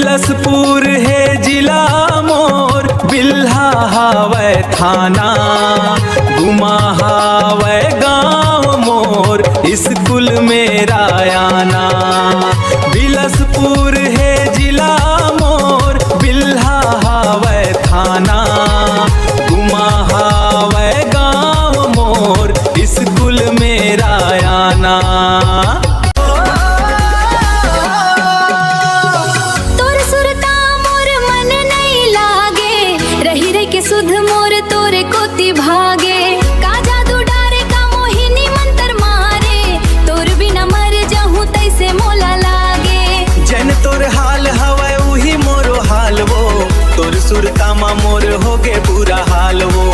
बिलसपुर है जिला मोर, बिल्हा हावै थाना, गुमा हावै गाँव मोर, स्कूल मेरा आना। बिलसपुर है जिला मोर, बिल्हा हावै थाना, गुमा हावै गाँव मोर, स्कूल मेरा आना। सुध मोर तोरे कोती भागे, का जादू डारे का मोहिनी मंत्र मारे, तोर बिना मर जाहूं तैसे मोला लागे। जन तोर हाल हवै उही मोरो हाल वो, तोर सुरता मा मोर होगे बुरा हाल वो,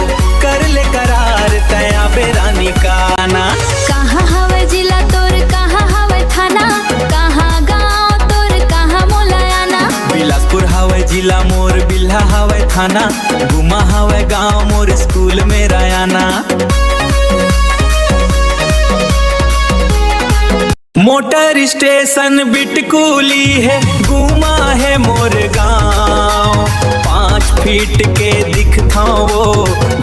कर ले करार तया बेरानी काना। कहाँ हवै जिला तोर, कहाँ हवै थाना, कहाँ गाँव तोर, कहाँ मोला आना। बिलासपुर हवै जिला मोर, बिल्हा हवै थाना, गुमा हवै गाँव मोर, स्कूल मेरा आना। मोटर स्टेशन बिटकुली है, गुमा है मोर गाँव, 5 फीट के दिखता वो,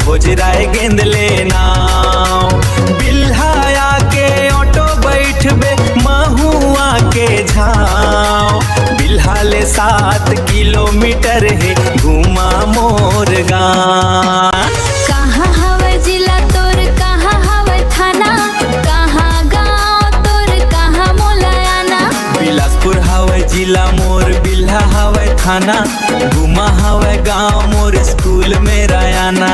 भोजराय गेंद लेना। बिल्हाया के ऑटो बैठबे, महुआ के झाँव, बिल्हाले 7 किलोमीटर है, गुमा मोर गाँव। कहाँ हवै जिला तोर, कहाँ हवै थाना, कहाँ गाँव तोर, कहाँ मोला आना। बिलासपुर हवै जिला मोर, बिल्हा हवै थाना, गुमा हवै गाँव मोर, स्कूल मेरा आना।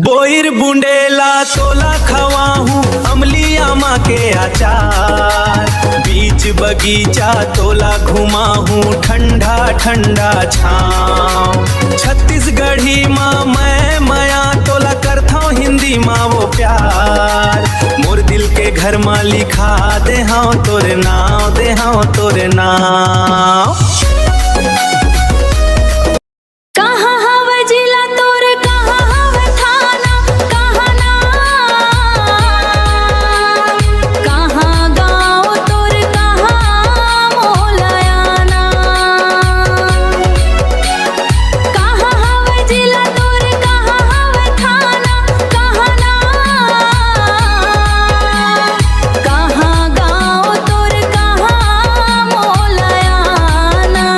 बोइर बुंडेला तोला खवाहूँ, अमलिया माँ के अचार, बीच बगीचा तोला घुमाहूँ, ठंडा ठंडा छाँव। छत्तीसगढ़ी माँ मैं मया तोला करता हूँ, हिंदी माँ वो प्यार, मोर दिल के घर माँ लिखा दे हाँ तोरे नाव, दे हाँ तोरे नाव। कहाँ हवै जिला तोर, कहाँ हवै थाना, कहाँ नाम, कहाँ गाँव तोर, कहाँ मोला आना। कहाँ हवै जिला तोर, कहाँ हवै थाना, कहाँ नाम, कहाँ गाँव तोर, कहाँ मोला आना।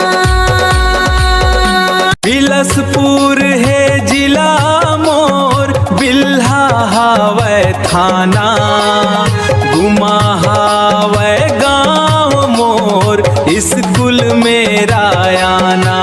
बिलसपुर है जिला मोर, बिल्हा हावै थाना, गुमा हावै गाँव मोर, स्कूल मेरा आना।